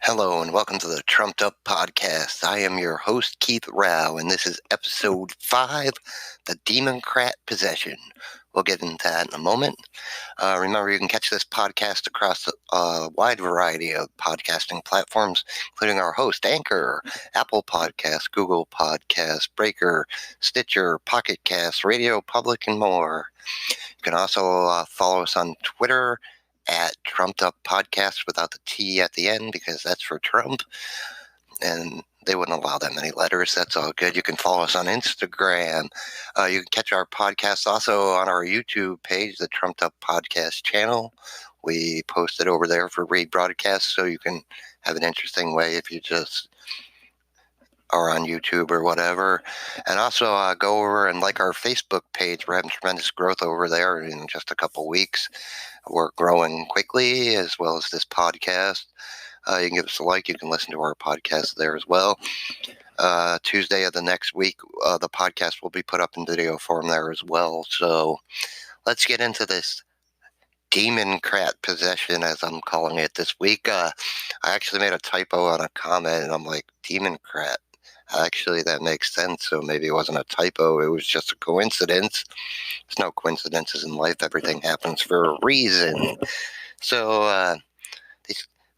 Hello and welcome to the Trumped Up Podcast. I am your host, Keith Rao, and this is episode 5, the Demoncrat Possession. We'll get into that in a moment. Remember, you can catch this podcast across a wide variety of podcasting platforms, including our host, Anchor, Apple Podcasts, Google Podcasts, Breaker, Stitcher, Pocket Casts, Radio Public, and more. You can also follow us on Twitter at Trumped Up Podcast without the T at the end because that's for Trump, and they wouldn't allow that many letters. That's all good. You can follow us on Instagram. You can catch our podcast also on our YouTube page, the Trumped Up Podcast channel. We post it over there for rebroadcast, so you can have an interesting way if you just are on YouTube or whatever. And also go over and like our Facebook page. We're having tremendous growth over there in just a couple weeks. We're growing quickly, as well as this podcast. You can give us a like. You can listen to our podcast there as well. Tuesday of the next week, the podcast will be put up in video form there as well. So let's get into this Demoncrat possession, as I'm calling it this week. I actually made a typo on a comment, and I'm like, Demoncrat. Actually, that makes sense. So maybe it wasn't a typo. It was just a coincidence. There's no coincidences in life. Everything happens for a reason. So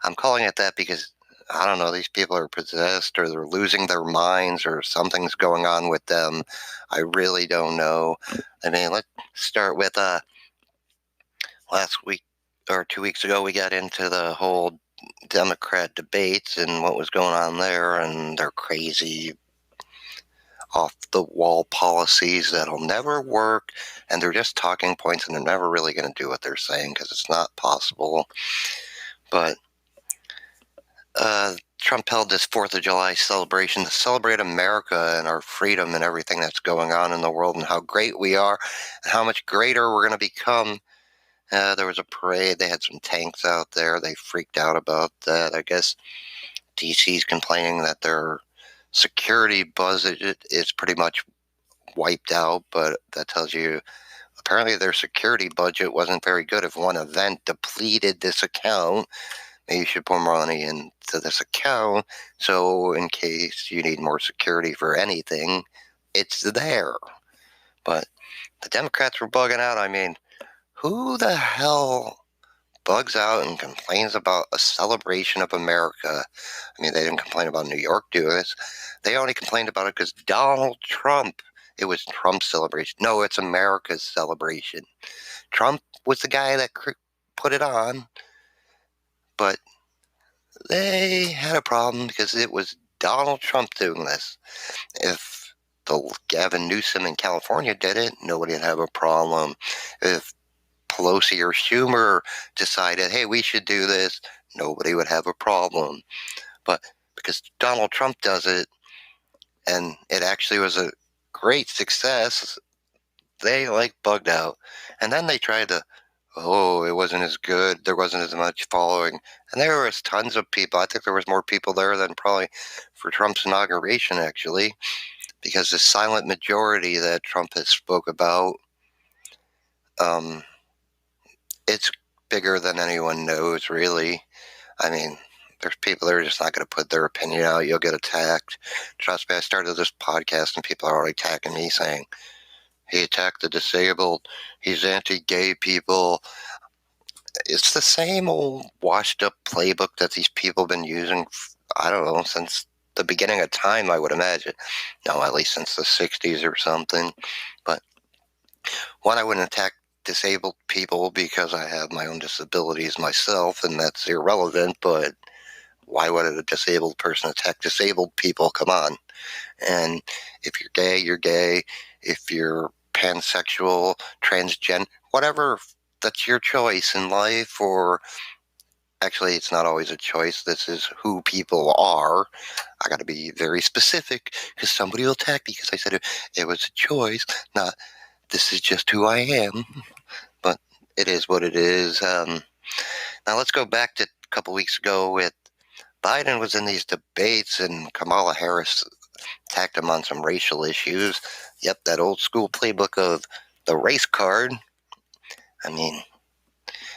I'm calling it that because, I don't know, these people are possessed or they're losing their minds or something's going on with them. I really don't know. I mean, let's start with last week or 2 weeks ago, we got into the whole Democrat debates and what was going on there, and their crazy off-the-wall policies that'll never work, and they're just talking points, and they're never really going to do what they're saying because it's not possible. But Trump held this 4th of July celebration to celebrate America and our freedom and everything that's going on in the world and how great we are and how much greater we're going to become. There was a parade. They had some tanks out there. They freaked out about that. I guess DC's complaining that their security budget is pretty much wiped out, but that tells you apparently their security budget wasn't very good. If one event depleted this account, maybe you should put more money into this account, so in case you need more security for anything, it's there. But the Democrats were bugging out. I mean, who the hell bugs out and complains about a celebration of America? I mean, they didn't complain about New York doing this. They only complained about it because Donald Trump, it was Trump's celebration. No, it's America's celebration. Trump was the guy that put it on, but they had a problem because it was Donald Trump doing this. If the Gavin Newsom in California did it, nobody would have a problem. If Pelosi or Schumer decided, hey, we should do this, nobody would have a problem. But because Donald Trump does it, and it actually was a great success, they bugged out. And then they tried to, it wasn't as good, there wasn't as much following. And there was tons of people. I think there was more people there than probably for Trump's inauguration, actually, because the silent majority that Trump has spoke about, it's bigger than anyone knows, really. I mean, there's people that are just not going to put their opinion out. You'll get attacked. Trust me, I started this podcast and people are already attacking me saying, he attacked the disabled, he's anti-gay people. It's the same old washed up playbook that these people have been using, I don't know, since the beginning of time, I would imagine. No, at least since the 60s or something. But one, I wouldn't attack disabled people because I have my own disabilities myself, and that's irrelevant, but why would a disabled person attack disabled people? Come on. And if you're gay, you're gay. If you're pansexual, transgender, whatever, that's your choice in life. Or actually, it's not always a choice. This is who people are. I got to be very specific because somebody will attack me because I said it was a choice, not this is just who I am. But it is what it is. Now let's go back to a couple weeks ago with Biden was in these debates and Kamala Harris attacked him on some racial issues. Yep, that old school playbook of the race card. I mean,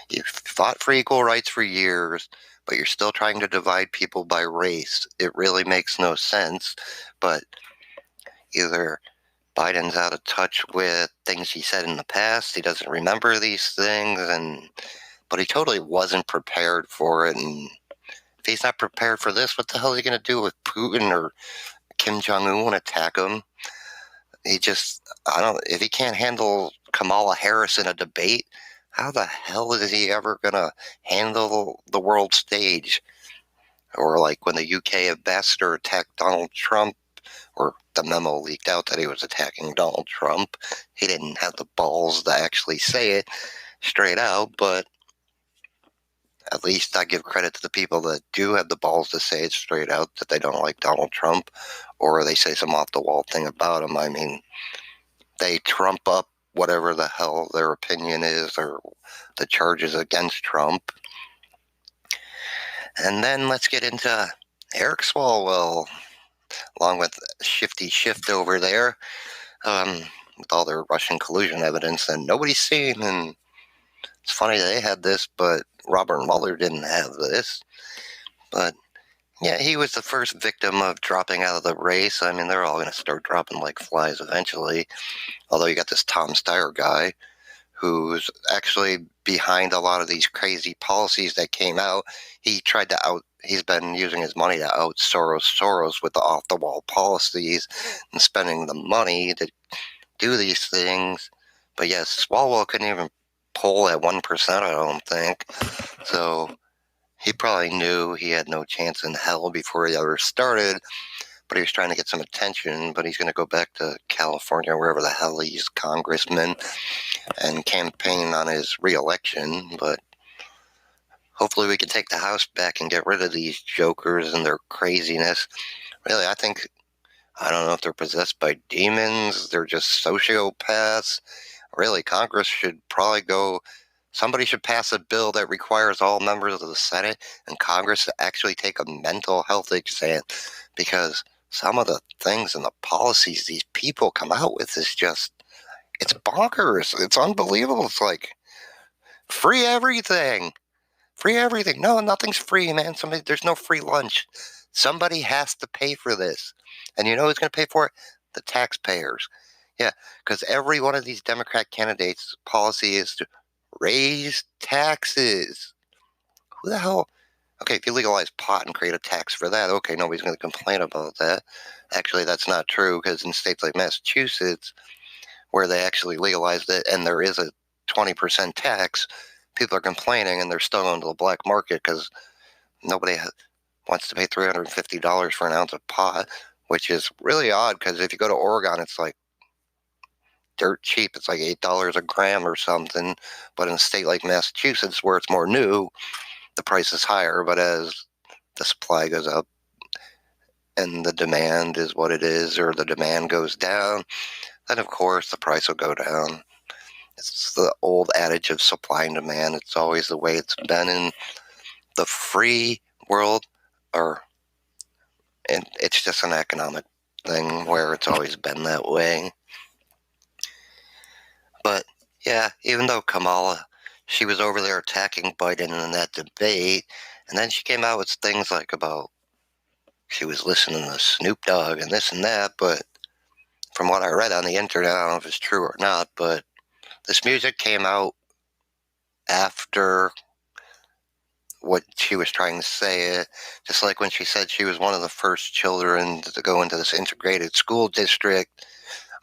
you fought for equal rights for years, but you're still trying to divide people by race. It really makes no sense, but either Biden's out of touch with things he said in the past, he doesn't remember these things, but he totally wasn't prepared for it, and if he's not prepared for this, what the hell is he going to do with Putin or Kim Jong-un attack him? If he can't handle Kamala Harris in a debate, how the hell is he ever going to handle the world stage? Or like when the UK ambassador attacked Donald Trump, or the memo leaked out that he was attacking Donald Trump. He didn't have the balls to actually say it straight out, but at least I give credit to the people that do have the balls to say it straight out, that they don't like Donald Trump, or they say some off-the-wall thing about him. I mean, they trump up whatever the hell their opinion is, or the charges against Trump. And then let's get into Eric Swalwell, along with Shifty Shift over there, with all their Russian collusion evidence that nobody's seen. And it's funny they had this, but Robert Mueller didn't have this. But yeah, he was the first victim of dropping out of the race. I mean, they're all going to start dropping like flies eventually. Although you got this Tom Steyer guy who's actually behind a lot of these crazy policies that came out. He's been using his money to out Soros with the off-the-wall policies and spending the money to do these things. But yes, Swalwell couldn't even poll at 1%, I don't think. So he probably knew he had no chance in hell before he ever started, but he was trying to get some attention. But he's going to go back to California, wherever the hell he's congressman, and campaign on his re-election. But hopefully we can take the House back and get rid of these jokers and their craziness. Really, I don't know if they're possessed by demons, they're just sociopaths. Really, Congress should probably somebody should pass a bill that requires all members of the Senate and Congress to actually take a mental health exam, because some of the things and the policies these people come out with is just, it's bonkers. It's unbelievable. It's like, free everything. Free everything. No, nothing's free, man. There's no free lunch. Somebody has to pay for this. And you know who's going to pay for it? The taxpayers. Yeah, because every one of these Democrat candidates' policy is to raise taxes. Who the hell? Okay, if you legalize pot and create a tax for that, okay, nobody's going to complain about that. Actually, that's not true, because in states like Massachusetts, where they actually legalized it and there is a 20% tax, people are complaining and they're still going to the black market because nobody wants to pay $350 for an ounce of pot, which is really odd, because if you go to Oregon, it's like dirt cheap. It's like $8 a gram or something. But in a state like Massachusetts, where it's more new, the price is higher. But as the supply goes up and the demand is what it is, or the demand goes down, then of course the price will go down. It's the old adage of supply and demand. It's always the way it's been in the free world, and it's just an economic thing where it's always been that way. But yeah, even though Kamala, she was over there attacking Biden in that debate, and then she came out with things like about she was listening to Snoop Dogg and this and that, but from what I read on the internet, I don't know if it's true or not, but this music came out after what she was trying to say. It just like when she said she was one of the first children to go into this integrated school district,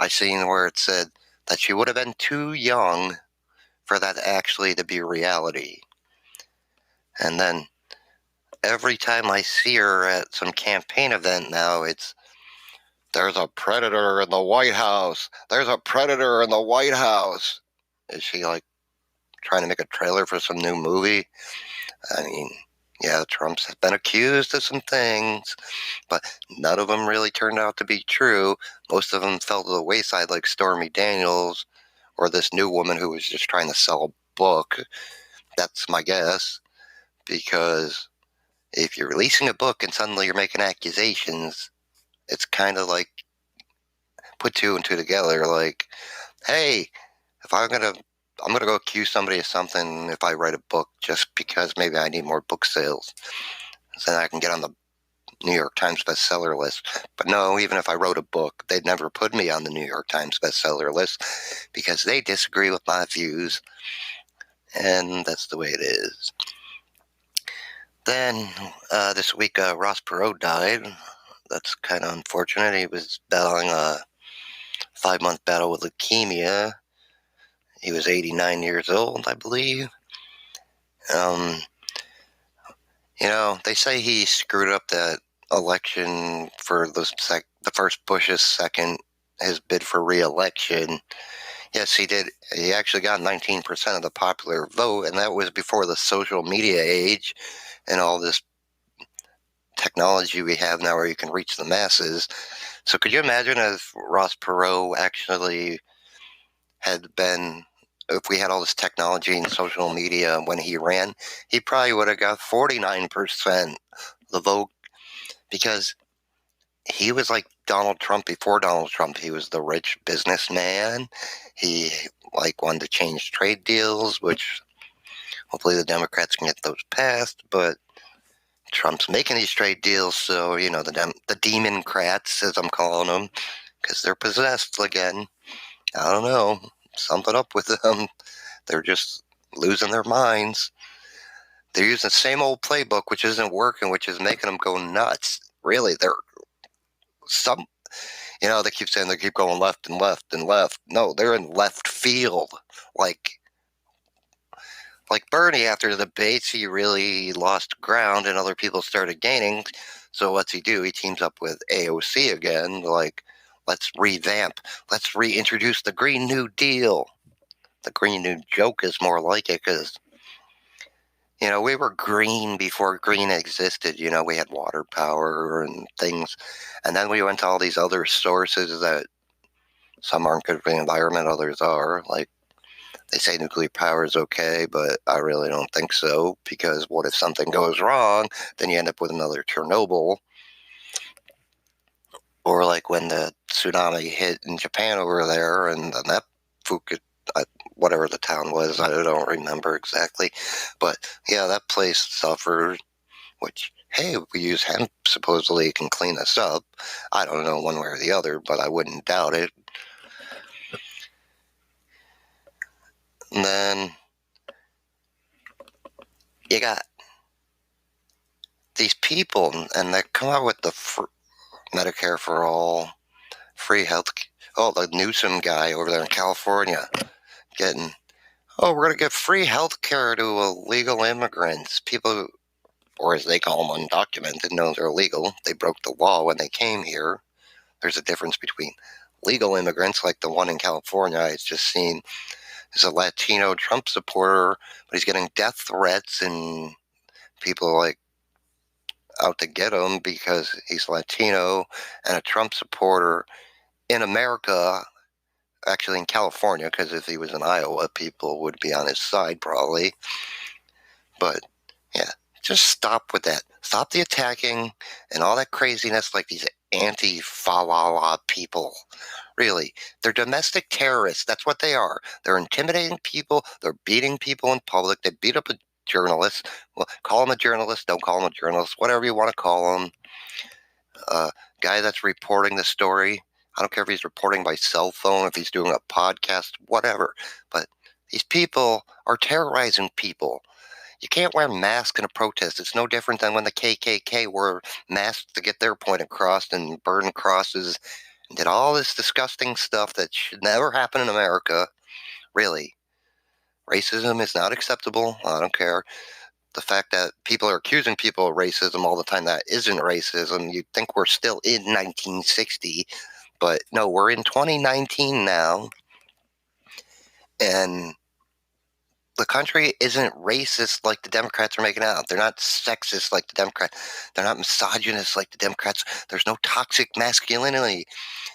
I seen where it said that she would have been too young for that actually to be reality. And then every time I see her at some campaign event now, it's, there's a predator in the White House. There's a predator in the White House. Is she like trying to make a trailer for some new movie? I mean, yeah, Trump's been accused of some things, but none of them really turned out to be true. Most of them fell to the wayside, like Stormy Daniels, or this new woman who was just trying to sell a book. That's my guess, because if you're releasing a book and suddenly you're making accusations, it's kind of like put two and two together. Like, hey, if I'm going to I'm going to go accuse somebody of something if I write a book just because maybe I need more book sales. So then I can get on the New York Times bestseller list. But no, even if I wrote a book, they'd never put me on the New York Times bestseller list because they disagree with my views. And that's the way it is. Then this week, Ross Perot died. That's kind of unfortunate. He was battling a 5-month battle with leukemia. He was 89 years old, I believe. They say he screwed up that election for the first Bush's second, his bid for re-election. Yes, he did. He actually got 19% of the popular vote, and that was before the social media age and all this technology we have now where you can reach the masses. So could you imagine if Ross Perot actually had been, if we had all this technology and social media when he ran, he probably would have got 49% the vote, because he was like Donald Trump before Donald Trump. He was the rich businessman. He wanted to change trade deals, which hopefully the Democrats can get those passed, but Trump's making these trade deals, so, the Demoncrats, as I'm calling them, because they're possessed again. I don't know, something up with them. They're just losing their minds. They're using the same old playbook, which isn't working, which is making them go nuts. Really, they keep saying they keep going left and left and left. No, they're in left field. Like Bernie, after the debates, he really lost ground and other people started gaining. So what's he do? He teams up with AOC again, let's revamp. Let's reintroduce the Green New Deal. The Green New Joke is more like it because, we were green before green existed. We had water power and things. And then we went to all these other sources that some aren't good for the environment, others are. Like, they say nuclear power is okay, but I really don't think so, because what if something goes wrong? Then you end up with another Chernobyl. Or like when the tsunami hit in Japan over there, and then that whatever the town was, I don't remember exactly. But yeah, that place suffered, which, hey, if we use hemp, supposedly it can clean us up. I don't know one way or the other, but I wouldn't doubt it. And then you got these people, and they come out with the Medicare for all, free health. Oh, the Newsom guy over there in California we're going to give free health care to illegal immigrants. People, or as they call them, undocumented. No, they're illegal. They broke the law when they came here. There's a difference between legal immigrants, like the one in California I just seen. Is a Latino Trump supporter, but he's getting death threats and people out to get him because he's Latino and a Trump supporter in America, actually in California, because if he was in Iowa, people would be on his side probably. But yeah, just stop with that. Stop the attacking and all that craziness, like these anti-fa-la-la people. Really, they're domestic terrorists. That's what they are. They're intimidating people. They're beating people in public. They beat up a journalist. Well, call him a journalist. Don't call him a journalist. Whatever you want to call him. Guy that's reporting the story. I don't care if he's reporting by cell phone, if he's doing a podcast, whatever. But these people are terrorizing people. You can't wear masks in a protest. It's no different than when the KKK wore masks to get their point across and burned crosses and did all this disgusting stuff that should never happen in America. Really. Racism is not acceptable. I don't care. The fact that people are accusing people of racism all the time, that isn't racism. You'd think we're still in 1960, but no, we're in 2019 now. And the country isn't racist like the Democrats are making out. They're not sexist like the Democrats. They're not misogynist like the Democrats. There's no toxic masculinity.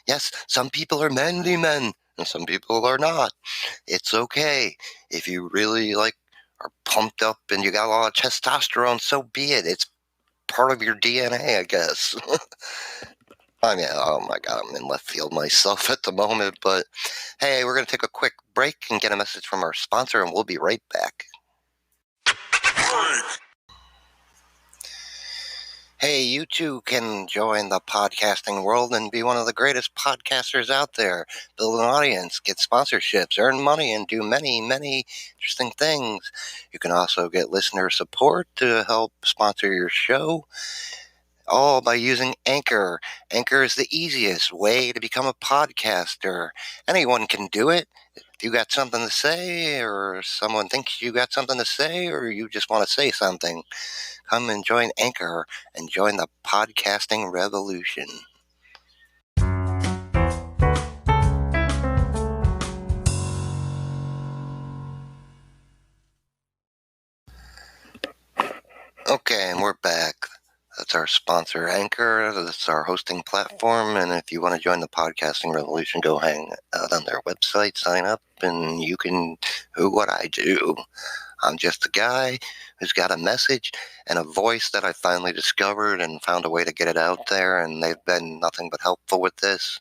Yes, some people are manly men and some people are not. It's okay. If you really are pumped up and you got a lot of testosterone, so be it. It's part of your DNA, I guess. I mean, oh my God, I'm in left field myself at the moment, but hey, we're going to take a quick break and get a message from our sponsor, and we'll be right back. Hey, you too can join the podcasting world and be one of the greatest podcasters out there. Build an audience, get sponsorships, earn money, and do many, many interesting things. You can also get listener support to help sponsor your show, all by using Anchor. Anchor is the easiest way to become a podcaster. Anyone can do it. If you got something to say, or someone thinks you got something to say, or you just want to say something, come and join Anchor and join the podcasting revolution. Okay, and we're back. That's our sponsor, Anchor. That's our hosting platform. And if you want to join the podcasting revolution, go hang out on their website, sign up, and you can do what I do. I'm just a guy who's got a message and a voice that I finally discovered and found a way to get it out there, and they've been nothing but helpful with this.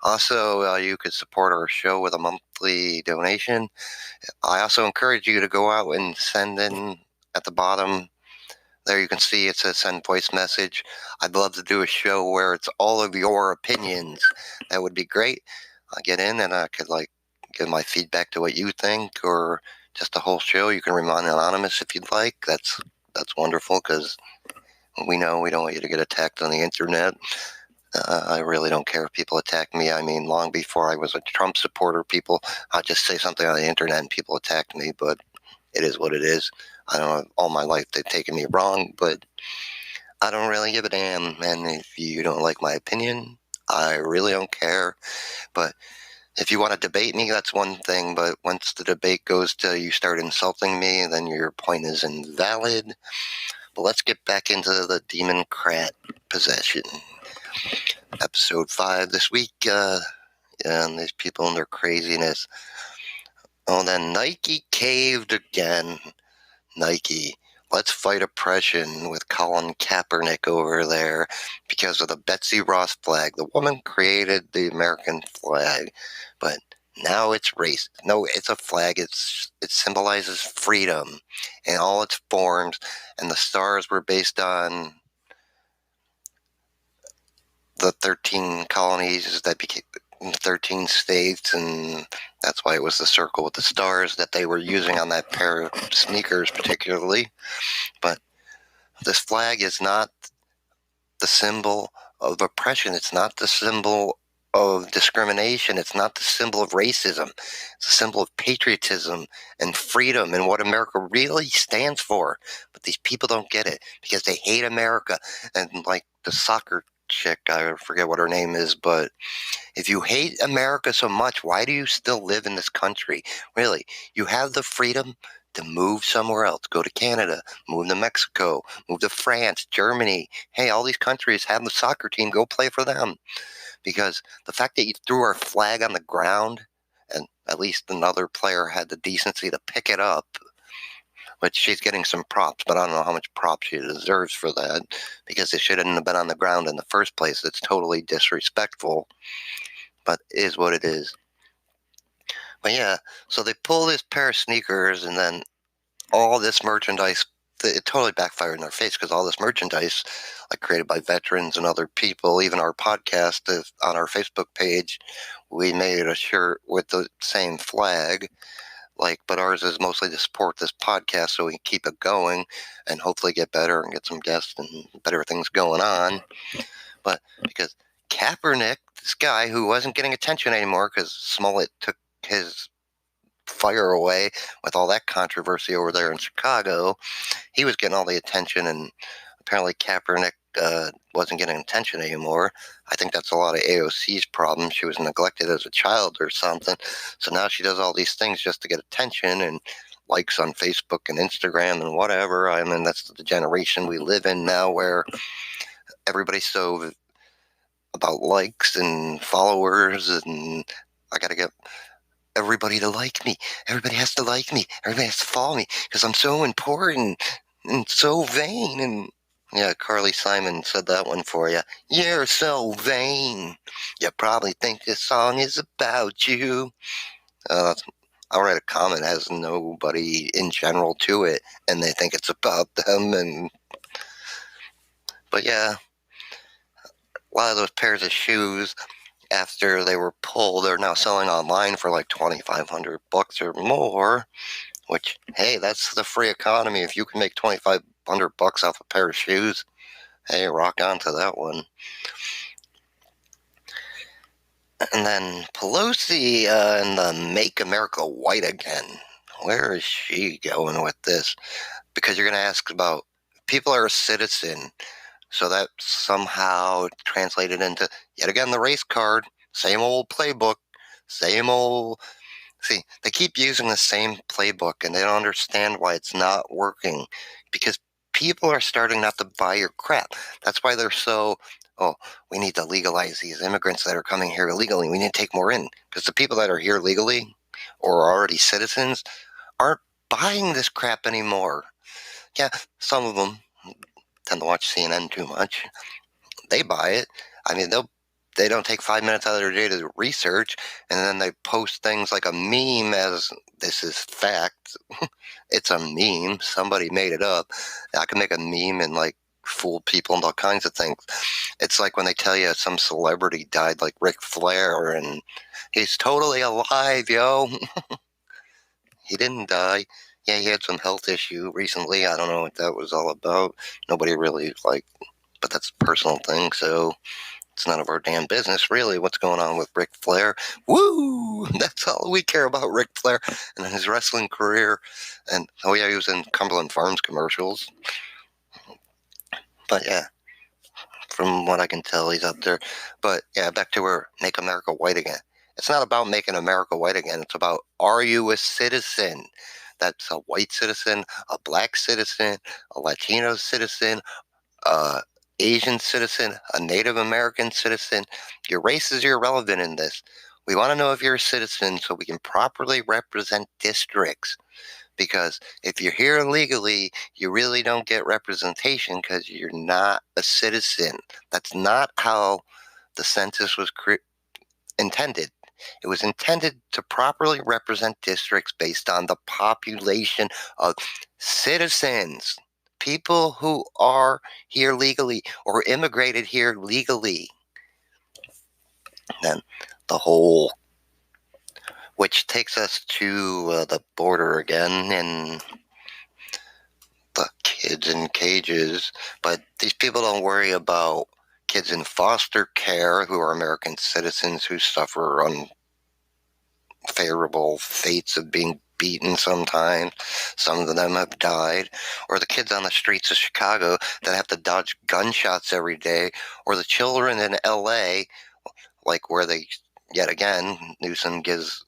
Also, you could support our show with a monthly donation. I also encourage you to go out and send in at the bottom. There you can see it says send voice message. I'd love to do a show where it's all of your opinions. That would be great. I get in and I could give my feedback to what you think, or just the whole show. You can remain anonymous if you'd like. That's wonderful, because we know we don't want you to get attacked on the internet. I really don't care if people attack me. I mean, long before I was a Trump supporter, I'd just say something on the internet and people attacked me, but it is what it is. I don't know, all my life they've taken me wrong, but I don't really give a damn. And if you don't like my opinion, I really don't care. But if you want to debate me, that's one thing. But once the debate goes to you start insulting me, then your point is invalid. But let's get back into the Demoncrat possession. Episode 5 this week, and these people and their craziness. Oh, then Nike caved again. Nike, let's fight oppression with Colin Kaepernick over there because of the Betsy Ross flag. The woman created the American flag, but now it's race. No, it's a flag. It symbolizes freedom in all its forms, and the stars were based on the 13 colonies that became 13 states, and that's why it was the circle with the stars that they were using on that pair of sneakers particularly. But this flag is not the symbol of oppression. It's not the symbol of discrimination. It's not the symbol of racism. It's a symbol of patriotism and freedom and what America really stands for. But these people don't get it because they hate America. And like the soccer chick, I forget what her name is, but if you hate America so much, why do you still live in this country? Really, you have the freedom to move somewhere else. Go to Canada, move to Mexico, move to France, Germany. Hey, all these countries have the soccer team. Go play for them. Because the fact that you threw our flag on the ground, and at least another player had the decency to pick it up, which she's getting some props, but I don't know how much props she deserves for that, because it shouldn't have been on the ground in the first place. It's totally disrespectful, but it is what it is. But yeah, so they pull this pair of sneakers, and then all this merchandise, it totally backfired in their face, because all this merchandise, like created by veterans and other people, even our podcast on our Facebook page, we made a shirt with the same flag. But ours is mostly to support this podcast so we can keep it going and hopefully get better and get some guests and better things going on. But because Kaepernick, this guy who wasn't getting attention anymore because Smollett took his fire away with all that controversy over there in Chicago, he was getting all the attention, and apparently Kaepernick wasn't getting attention anymore. I think that's a lot of AOC's problem. She was neglected as a child or something. So now she does all these things just to get attention and likes on Facebook and Instagram and whatever. I mean, that's the generation we live in now, where everybody's so about likes and followers, and I got to get everybody to like me. Everybody has to like me. Everybody has to follow me because I'm so important and so vain. And Yeah, Carly Simon said that one for you. You're so vain. You probably think this song is about you. I'll write a comment that has nobody in general to it, and they think it's about them. But yeah, a lot of those pairs of shoes, after they were pulled, are now selling online for like $2,500 or more. Which, hey, that's the free economy. If you can make $2,500 off a pair of shoes, hey, rock on to that one. And then Pelosi and the Make America White Again. Where is she going with this? Because you're going to ask about people are a citizen. So that somehow translated into, yet again, the race card. Same old playbook. Same old. See, they keep using the same playbook and they don't understand why it's not working. Because people are starting not to buy your crap. That's why they're so, oh, we need to legalize these immigrants that are coming here illegally. We need to take more in. Because the people that are here legally or are already citizens aren't buying this crap anymore. Yeah, some of them tend to watch CNN too much. They buy it. I mean, they don't take 5 minutes out of their day to research, and then they post things like a meme as this is fact. It's a meme. Somebody made it up. I can make a meme and like fool people and all kinds of things. It's like when they tell you some celebrity died, like Ric Flair, and he's totally alive, yo. He didn't die. Yeah, he had some health issue recently. I don't know what that was all about. Nobody really but that's a personal thing, so it's none of our damn business, really, what's going on with Ric Flair. Woo! That's all we care about, Ric Flair and his wrestling career. And, oh yeah, he was in Cumberland Farms commercials. But yeah, from what I can tell, he's up there. But yeah, back to where Make America White Again. It's not about making America white again. It's about, are you a citizen? That's a white citizen, a black citizen, a Latino citizen, a Asian citizen, a Native American citizen. Your race is irrelevant in this. We want to know if you're a citizen so we can properly represent districts. Because if you're here illegally, you really don't get representation because you're not a citizen. That's not how the census was intended. It was intended to properly represent districts based on the population of citizens, people who are here legally or immigrated here legally. Then the whole, which takes us to the border again and the kids in cages. But these people don't worry about kids in foster care who are American citizens who suffer unfavorable fates of being beaten sometimes. Some of them have died. Or the kids on the streets of Chicago that have to dodge gunshots every day. Or the children in LA, like where they, yet again, Newsom gives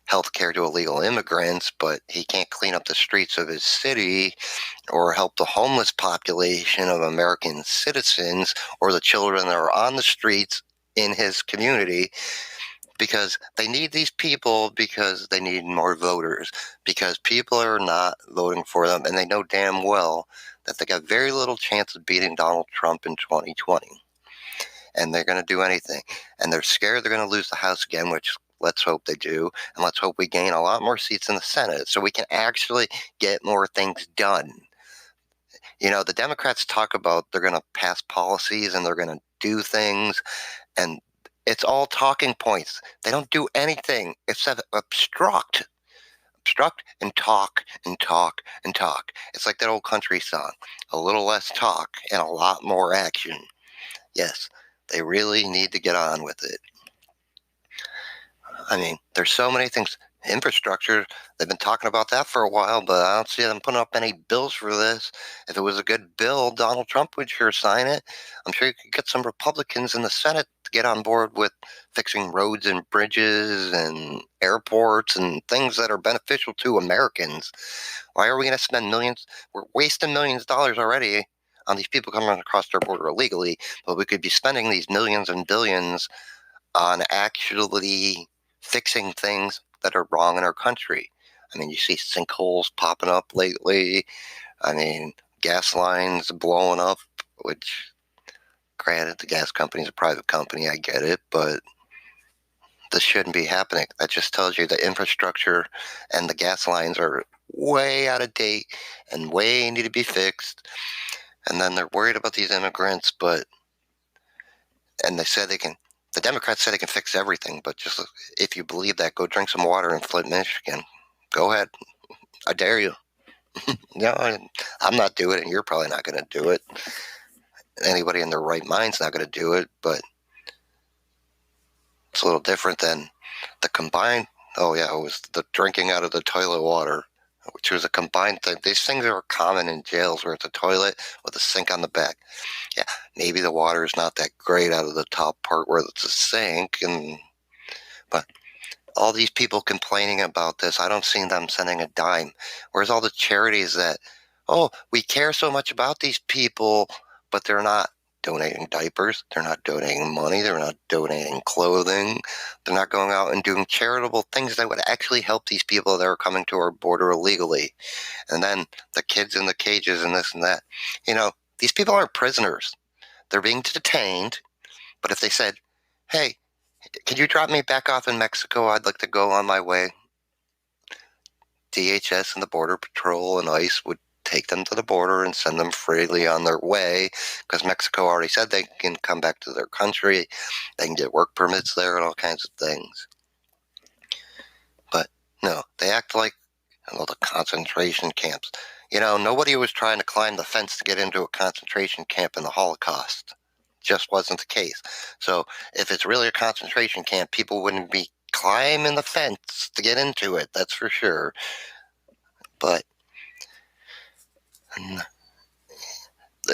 health care to illegal immigrants, but he can't clean up the streets of his city or help the homeless population of American citizens or the children that are on the streets in his community, because they need these people because they need more voters, because people are not voting for them, and they know damn well that they got very little chance of beating Donald Trump in 2020. And they're going to do anything. And they're scared they're going to lose the House again, which let's hope they do. And let's hope we gain a lot more seats in the Senate so we can actually get more things done. You know, the Democrats talk about they're going to pass policies and they're going to do things, and it's all talking points. They don't do anything except obstruct and talk and talk and talk. It's like that old country song, a little less talk and a lot more action. Yes, they really need to get on with it. I mean, there's so many things. Infrastructure, they've been talking about that for a while, but I don't see them putting up any bills for this. If it was a good bill, Donald Trump would sure sign it. I'm sure you could get some Republicans in the Senate to get on board with fixing roads and bridges and airports and things that are beneficial to Americans. Why are we going to spend millions? We're wasting millions of dollars already on these people coming across our border illegally, but we could be spending these millions and billions on actually fixing things that are wrong in our country. I mean, you see sinkholes popping up lately. I mean, gas lines blowing up, which, granted, the gas company's a private company, I get it, but this shouldn't be happening. That just tells you the infrastructure and the gas lines are way out of date and way need to be fixed. And then they're worried about these immigrants, and they said the Democrats said they can fix everything, but just if you believe that, go drink some water in Flint, Michigan. Go ahead. I dare you. No, I'm not doing it, and you're probably not going to do it. Anybody in their right mind's not going to do it, but it's a little different than the combined. Oh, yeah, it was the drinking out of the toilet water, which was a combined thing. These things are common in jails where it's a toilet with a sink on the back. Yeah, maybe the water is not that great out of the top part where it's a sink, but all these people complaining about this, I don't see them sending a dime. Where's all the charities that, oh, we care so much about these people, but they're not donating diapers, they're not donating money, they're not donating clothing, they're not going out and doing charitable things that would actually help these people that are coming to our border illegally. And then the kids in the cages and this and that. These people aren't prisoners. They're being detained, but if they said, hey, can you drop me back off in Mexico? I'd like to go on my way. DHS and the Border Patrol and ICE would take them to the border and send them freely on their way because Mexico already said they can come back to their country. They can get work permits there and all kinds of things. But no, they act like the concentration camps. Nobody was trying to climb the fence to get into a concentration camp in the Holocaust. Just wasn't the case. So if it's really a concentration camp, people wouldn't be climbing the fence to get into it, that's for sure. But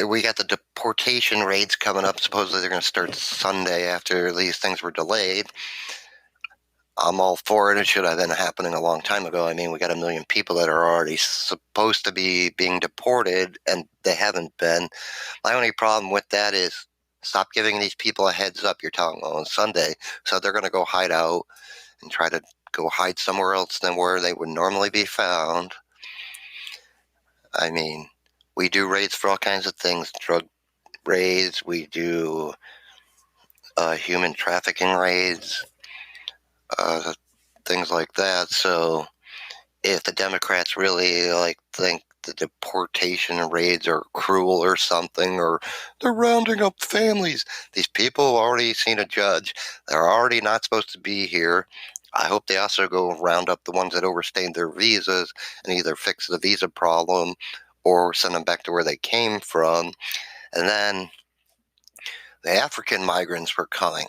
we got the deportation raids coming up. Supposedly they're going to start Sunday after these things were delayed. I'm all for it. It should have been happening a long time ago. I mean, we got 1 million people that are already supposed to be being deported, and they haven't been. My only problem with that is stop giving these people a heads up. You're telling them on Sunday, so they're going to go hide out and try to go hide somewhere else than where they would normally be found. I mean, we do raids for all kinds of things, drug raids, we do human trafficking raids, things like that. So if the Democrats really think the deportation raids are cruel or something, or they're rounding up families, these people have already seen a judge. They're already not supposed to be here. I hope they also go round up the ones that overstayed their visas and either fix the visa problem or send them back to where they came from. And then the African migrants were coming.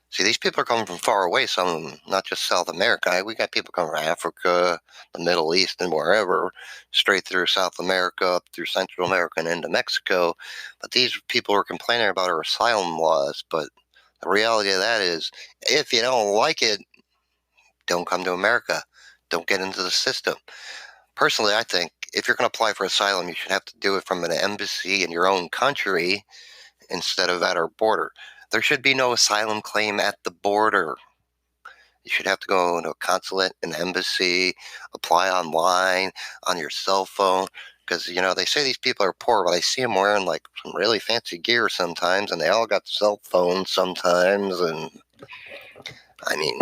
See, these people are coming from far away, some of them, not just South America. We got people coming from Africa, the Middle East, and wherever, straight through South America, up through Central America, and into Mexico. But these people are complaining about our asylum laws. But the reality of that is, if you don't like it, don't come to America. Don't get into the system. Personally, I think if you're going to apply for asylum, you should have to do it from an embassy in your own country instead of at our border. There should be no asylum claim at the border. You should have to go into a consulate, an embassy, apply online, on your cell phone. Because, they say these people are poor, but I see them wearing some really fancy gear sometimes, and they all got cell phones sometimes. And I mean,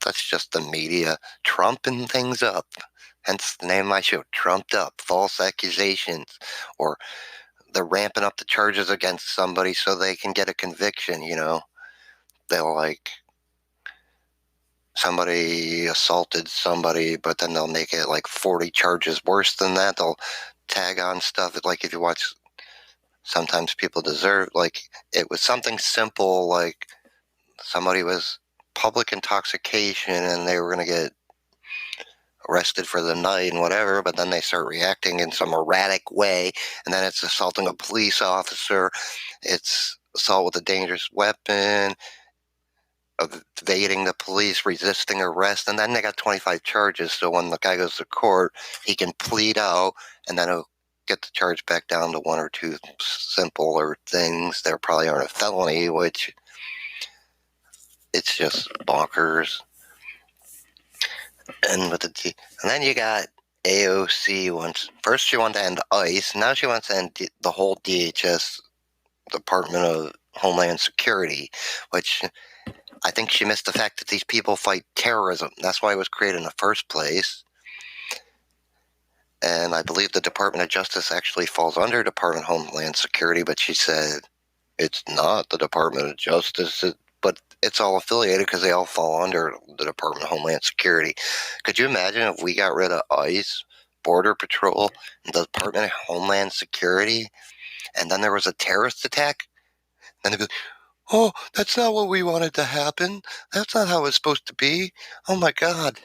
that's just the media trumping things up. Hence the name of my show, Trumped Up, False Accusations, or they're ramping up the charges against somebody so they can get a conviction. They'll somebody assaulted somebody, but then they'll make it 40 charges worse than that. They'll tag on stuff. If you watch, sometimes people deserve, it was something simple, somebody was public intoxication and they were going to get arrested for the night and whatever, but then they start reacting in some erratic way, and then it's assaulting a police officer, it's assault with a dangerous weapon, evading the police, resisting arrest, and then they got 25 charges, so when the guy goes to court, he can plead out, and then he'll get the charge back down to one or two simpler things that probably aren't a felony, which it's just bonkers. And then you got AOC wants, first she wanted to end ICE, now she wants to end the whole DHS, Department of Homeland Security, which I think she missed the fact that these people fight terrorism. That's why it was created in the first place. And I believe the Department of Justice actually falls under Department of Homeland Security, but she said it's not the Department of Justice, but it's all affiliated because they all fall under the Department of Homeland Security. Could you imagine if we got rid of ICE, Border Patrol, and the Department of Homeland Security, and then there was a terrorist attack? Then they'd be like, oh, that's not what we wanted to happen. That's not how it's supposed to be. Oh my God.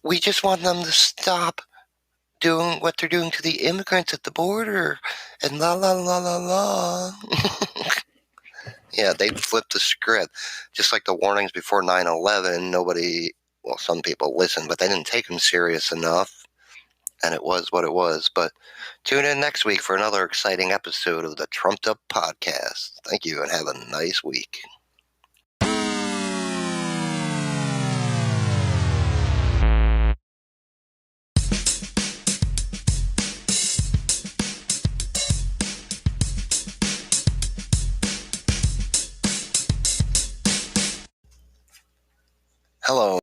We just want them to stop doing what they're doing to the immigrants at the border, and la la la la la. Yeah, they'd flip the script. Just like the warnings before 9/11, nobody, well, some people listened, but they didn't take them serious enough, and it was what it was. But tune in next week for another exciting episode of the Trumped Up Podcast. Thank you, and have a nice week. Hello.